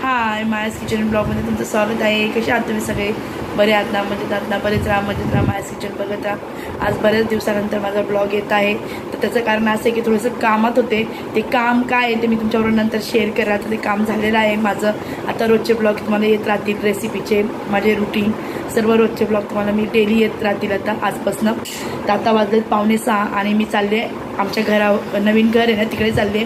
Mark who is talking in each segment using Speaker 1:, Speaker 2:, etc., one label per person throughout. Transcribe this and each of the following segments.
Speaker 1: हाय मायास kitchen ब्लॉगमध्ये तुमचं स्वागत आहे। कसे आहात तुम्ही सगळे? बरे आहात ना? मजेत आहात ना? बरेच राहा, मजेत राहा, मायास किचन बघत राहा। आज बऱ्याच दिवसानंतर माझा ब्लॉग येत आहे, तर त्याचं कारण असं आहे की थोडंसं कामात होते। ते काम काय आहे ते मी तुमच्याबरोबर नंतर शेअर करा। तर ते काम झालेलं आहे माझं। आता रोजचे ब्लॉग तुम्हाला येत राहतील, रेसिपीचे, माझे रुटीन, सर्व रोजचे ब्लॉग तुम्हाला मी डेली येत राहतील आता आजपासून। तर आता वाजलेत 5:45 आणि मी चालले आमच्या घरावर, नवीन घर आहे ना तिकडे चालले,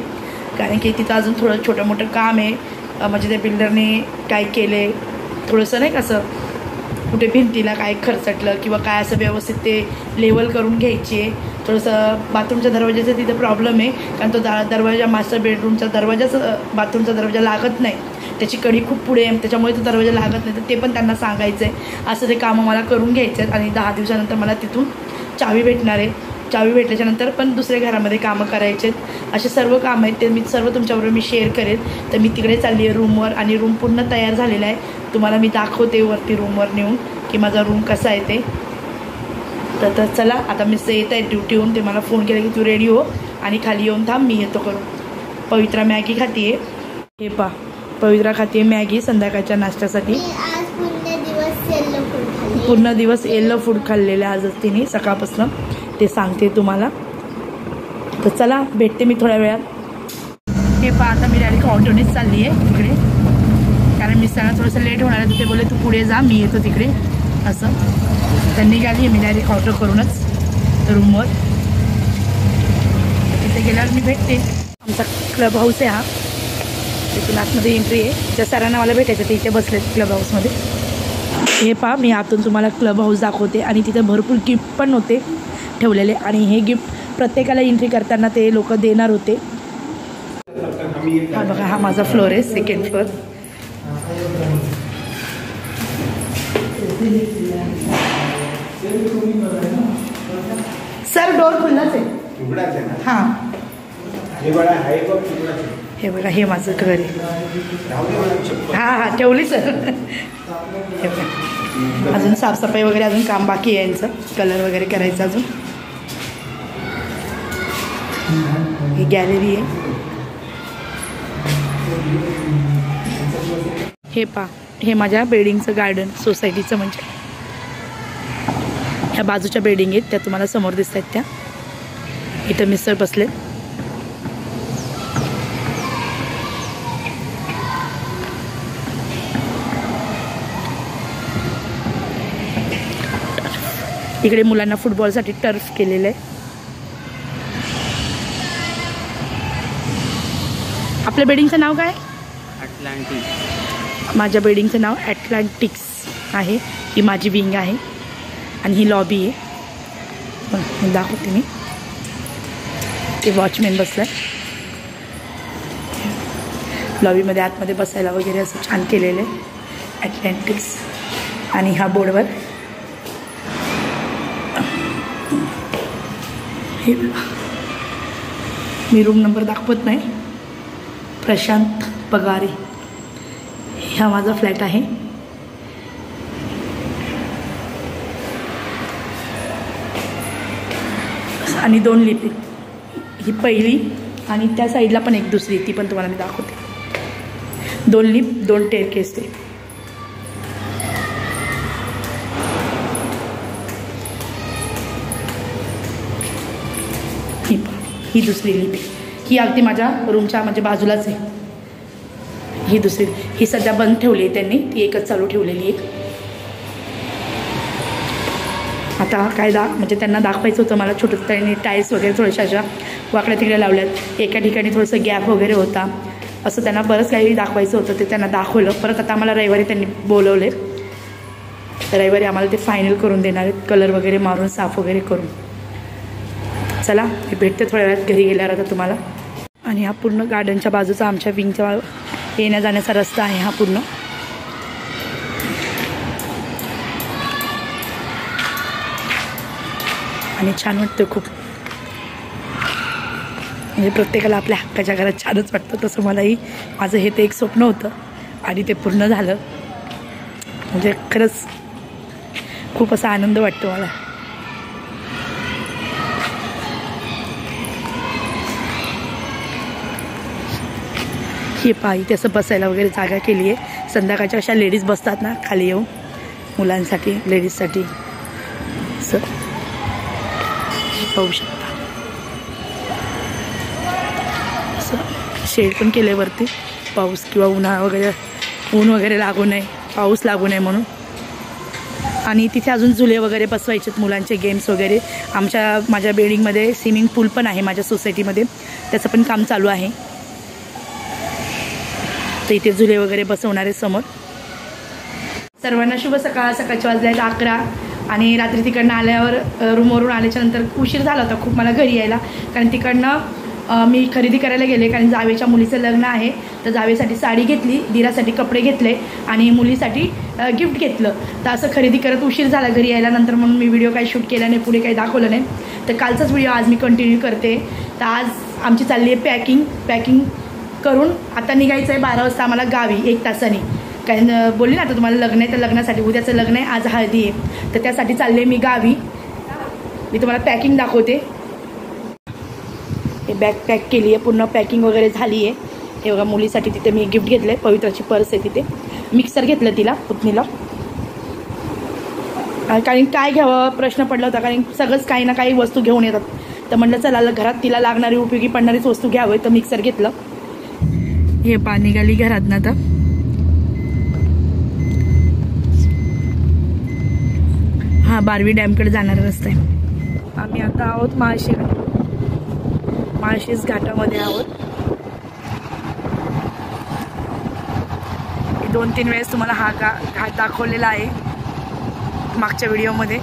Speaker 1: कारण की तिथं अजून थोडं छोटं मोठं काम आहे। म्हणजे त्या बिल्डरने काय केले, थोडंसं नाही कसं कुठे भिंतीला काय खरचटलं किंवा काय असं व्यवस्थित ते लेवल करून घ्यायची आहे। थोडंसं बाथरूमच्या दरवाजाचं तिथं प्रॉब्लेम आहे, कारण तो दरवाजा मास्टर बेडरूमचा दरवाजाच बाथरूमचा दरवाजा लागत नाही, त्याची कडी खूप पुढे आहे, त्याच्यामुळे तो दरवाजा लागत नाही। तर ते पण त्यांना सांगायचं आहे। असं ते कामं मला करून घ्यायचं आहेत आणि 10 दिवसानंतर मला तिथून चावी भेटणार आहे। चावी भेटल्याच्यानंतर पण दुसऱ्या घरामध्ये कामं करायचे आहेत। असे सर्व कामं आहेत, ते मी सर्व तुमच्याबरोबर मी शेअर करेल। तर मी तिकडे चालली आहे रूमवर आणि रूम पूर्ण तयार झालेला आहे। तुम्हाला मी दाखवते वरती रूमवर नेऊन की माझा रूम कसा आहे ते। तर चला, आता मी येत आहे ड्युटीहून। ते मला फोन केला की तू रेडी हो आणि खाली येऊन थांब, मी येतो करून। पवित्रा मॅगी खाते आहे, हे पा पवित्रा खाते मॅगी संध्याकाळच्या नाश्त्यासाठी। पूर्ण दिवस येल्लो फूड खाल्लेलं आजच तिने सकाळपासून, ते सांगते तुम्हाला। तर चला, भेटते मी थोड्या वेळात। हे पहा, आता मी डायरेक्ट ऑटोनेच चालली आहे तिकडे, कारण मिस्टरांना थोडंसं लेट होणार आहे। ते बोलले तू पुढे जा, मी येतो तिकडे असं। त्यांनी गेली आहे, मी डायरेक्ट ऑटो करूनच रूमवर। तिथे गेल्यावर मी भेटते। आमचा क्लब हाऊस आहे हा, तिथून आतमध्ये एंट्री आहे। त्या सरांना मला भेटायचं, ते इथे बसलेत क्लब हाऊसमध्ये। हे पहा, मी आतून तुम्हाला क्लब हाऊस दाखवते आणि तिथे भरपूर गिफ्ट पण होते ठेवलेले, आणि हे गिफ्ट प्रत्येकाला एंट्री करताना ते लोक देणार होते। हा बघा, हा माझा फ्लोअर आहे, सेकंड फ्लोअर। सर डोर खुल्लाच आहे। हां, हे बघा, हे माझं घर आहे। हां हां, ठेवली सर। हे बघा, अजून साफसफाई वगैरे अजून काम बाकी आहे यांचं, कलर वगैरे करायचं अजून। ही गॅलरी आहे। हे पा, हे माझ्या बिल्डिंगचं गार्डन, सोसायटीचं, म्हणजे ह्या बाजूच्या बिल्डिंग आहेत त्या तुम्हाला समोर दिसत आहेत त्या। इथं मिस्टर बसले। इकडे मुलांना फुटबॉलसाठी टर्फ केलेलं आहे। आपल्या बिल्डिंगचं नाव काय? अटलांटिक। माझ्या बिल्डिंगचं नाव अटलांटिक्स आहे। ही माझी विंग आहे आणि ही लॉबी आहे। पण दाखवते मी, ते वॉचमॅन बसलाय लॉबीमध्ये। आतमध्ये बसायला वगैरे असं छान केलेलं आहे अटलांटिक्स। आणि ह्या बोर्डवर हे मी रूम नंबर दाखवत नाही, प्रशांत पगारे, हा माझा फ्लॅट आहे। आणि 2 लिफ्ट, ही पहिली आणि त्या साईडला पण एक दुसरी, ती पण तुम्हाला मी दाखवते। 2 लिफ्ट, 2 स्टेअरकेस ते। ही दुसरी लिफ्ट, ही अगदी माझ्या रूमच्या म्हणजे बाजूलाच आहे। ही दुसरी, ही सध्या बंद ठेवली आहे त्यांनी, ती एकच चालू ठेवलेली आहे। आता काय म्हणजे त्यांना दाखवायचं होतं मला, छोटं त्यांनी टाईल्स वगैरे थोड्याशा अशा वाकड्या तिकडे लावल्यात, एका ठिकाणी थोडंसं गॅप वगैरे होता, असं त्यांना बरंच काही दाखवायचं होतं, ते त्यांना दाखवलं। परत आता आम्हाला रविवारी त्यांनी बोलवले, तर रविवारी आम्हाला ते फायनल करून देणार आहेत, कलर वगैरे मारून, साफ वगैरे करून। चला, मी भेटते थोड्या वेळात घरी गेल्यावर आता तुम्हाला। आणि हा पूर्ण गार्डनच्या बाजूचा आमच्या विंगचा येण्या जाण्याचा रस्ता आहे हा पूर्ण। आणि छान वाटतं खूप, म्हणजे प्रत्येकाला आपल्या हक्काच्या घरात छानच वाटतं। तसं मलाही माझं हे ते एक स्वप्न होतं आणि ते पूर्ण झालं, म्हणजे खरंच खूप असा आनंद वाटतो मला। हे पायी तसं बसायला वगैरे जागा केली आहे. संध्याकाळच्या अशा लेडीज बसतात ना खाली येऊन मुलांसाठी लेडीजसाठी असं पाहू शकता. असं शेड पण केलं आहे वरती पाऊस किंवा उन्हाळा वगैरे ऊन वगैरे लागू नये पाऊस लागू नये म्हणून. आणि तिथे अजून झुले वगैरे बसवायचेत मुलांचे गेम्स वगैरे. माझ्या बिल्डिंगमध्ये स्विमिंग पूल पण आहे माझ्या सोसायटीमध्ये त्याचं पण काम चालू आहे. तर इथे झुले वगैरे बसवणार आहे समोर. सर्वांना शुभ सकाळ. सकाळचे वाजले आहेत 11 आणि रात्री तिकडनं आल्यावर रूमवरून आल्याच्या नंतर उशीर झाला होता खूप मला घरी यायला. कारण तिकडनं मी खरेदी करायला गेले कारण जावेच्या मुलीचं लग्न आहे. तर जावेसाठी साडी घेतली, दिरासाठी कपडे घेतले आणि मुलीसाठी गिफ्ट घेतलं. तर असं खरेदी करत उशीर झाला घरी यायला नंतर म्हणून मी व्हिडिओ काही शूट केला नाही, पुढे काही दाखवलं नाही. तर कालचाच व्हिडिओ आज मी कंटिन्यू करते. तर आज आमची चालली आहे पॅकिंग करून आता निघायचं आहे 12 वाजता आम्हाला गावी 1 तासाने. कारण बोलली ना आता तुम्हाला लग्न आहे तर लग्नासाठी उद्याचं लग्न आहे आज हळदी आहे तर त्यासाठी चालले मी गावी. मी तुम्हाला पॅकिंग दाखवते. हे बॅग पॅक केली आहे पूर्ण पॅकिंग वगैरे झाली आहे. हे बघा मुलीसाठी तिथे मी गिफ्ट घेतलं आहे पवित्राची पर्स आहे तिथे. मिक्सर घेतलं तिला पुतणीला. कारण काय घ्यावं प्रश्न पडला होता कारण सगळंच काही ना काही वस्तू घेऊन येतात. तर म्हटलं चला घरात तिला लागणारी उपयोगी पडणारीच वस्तू घ्यावं तर मिक्सर घेतलं. हे पाणी गाली घरात ना आता. हा बारवी डॅमकडे जाणारा रस्ता आहे. आम्ही आता आहोत माळशेज घाटामध्ये आहोत. 2-3 वेळेस तुम्हाला हा घाट दाखवलेला आहे मागच्या व्हिडिओमध्ये.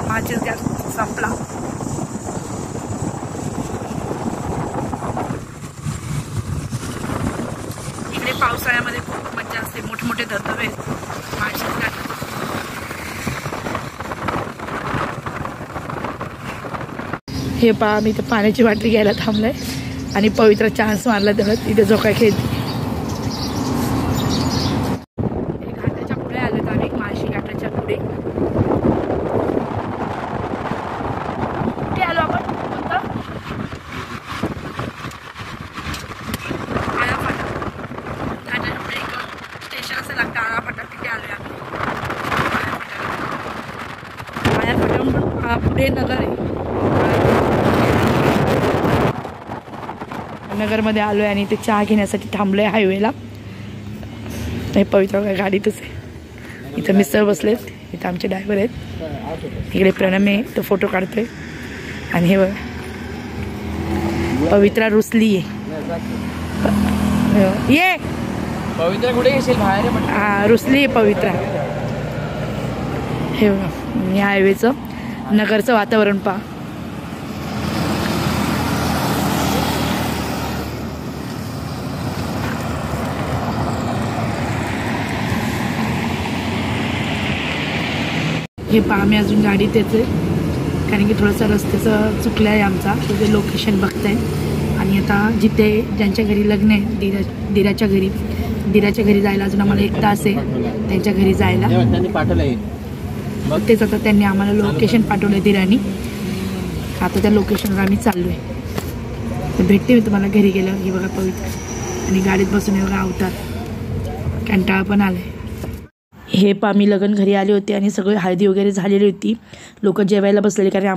Speaker 1: माचीस गॅस संपला. इकडे पावसाळ्यामध्ये खूप मजा असते. मोठमोठे धबधबे माचीस घाटात. हे पहा मी तर पाण्याची बाटली घ्यायला थांबलंय आणि पवित्र चान्स मारला तेव्हा इथे झोका खेळते. घाटाच्या पुढे आलो तर आम्ही माळशी घाटाच्या पुढे आलो आपण. स्टेशन असं लागतं आळाफाटा तिथे आलोय आम्ही. आळाफाटा पुढे नगर आहे. नगरमध्ये आलोय आणि ते चहा घेण्यासाठी थांबलोय हायवेला. हे पवित्र गाडीतच आहे. इथं मिस्टर बसलेत, इथं आमचे ड्रायव्हर आहेत. इकडे प्रणम आहे तो फोटो काढतोय आणि हे बघा पवित्रा रुसली आहे. ये
Speaker 2: पवित्रा कुठे घेशील बाहेर?
Speaker 1: हा रुसली आहे पवित्रा. हे बघा या हायवेचं नगरचं वातावरण पहा. हे पहा मी अजून गाडीत येते कारण की थोडासा रस्त्याचं चुकलं आहे आमचा. तिथे लोकेशन बघताय आणि आता जिथे ज्यांच्या घरी लग्न आहे दिराच्या घरी जायला अजून आम्हाला 1 तास आहे त्यांच्या घरी जायला. तेच आता त्यांनी आम्हाला लोकेशन पाठवलं दिरानी. आता त्या लोकेशनवर आम्ही चाललो आहे. तर भेटते मी तुम्हाला घरी गेलं. हे बघा पवित्र आणि गाडीत बसून हे बघा अवतार. कंटाळा पण आलाय. हे पहा मी लग्न घरी आले होते आणि सगळी हळदी वगैरे झालेली होती. लोक जेवायला बसलेले कारण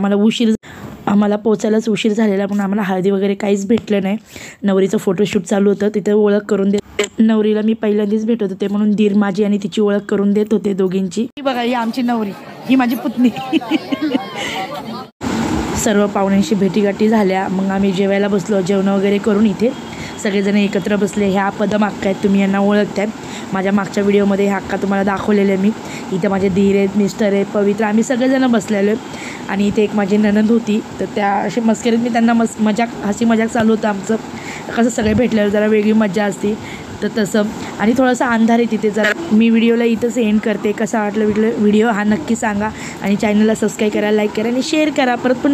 Speaker 1: आम्हाला पोचायलाच उशीर झालेला म्हणून आम्हाला हळदी वगैरे काहीच भेटलं नाही. नवरीचं फोटोशूट चालू होतं तिथे ओळख करून देत. नवरीला मी पहिल्यांदाच भेटत होते म्हणून दीर माझी आणि तिची ओळख करून देत होते दोघींची. बघा ही आमची नवरी, ही माझी पुतणी. सर्व पाहुण्यांशी भेटीगाठी झाल्या. मग आम्ही जेवायला बसलो. जेवण वगैरे करून इथे सगळेजण एकत्र बसले. ह्या पदम अक्का आहेत, तुम्ही यांना ओळखताय. माझ्या मागच्या व्हिडिओमध्ये ह्या अक्का तुम्हाला दाखवलेले मी. इथं माझे धीर आहेत, मिस्टर आहेत, पवित्र, आम्ही सगळेजण बसलेलो आहे. आणि इथे एक माझी नणंद होती, तर त्या असे मस्करीत मी त्यांना हसी मजाक चालू होतं आमचं. कसं सगळे भेटल्यावर जरा वेगळी मजा असते, तर तसं. आणि थोडासा अंधार आहे तिथे. जरा मी व्हिडिओला इथंच एंड करते. कसा वाटलं व्हिडिओ हा नक्की सांगा. आणि चॅनलला सबस्क्राईब करा, लाईक करा आणि शेअर करा. परत पण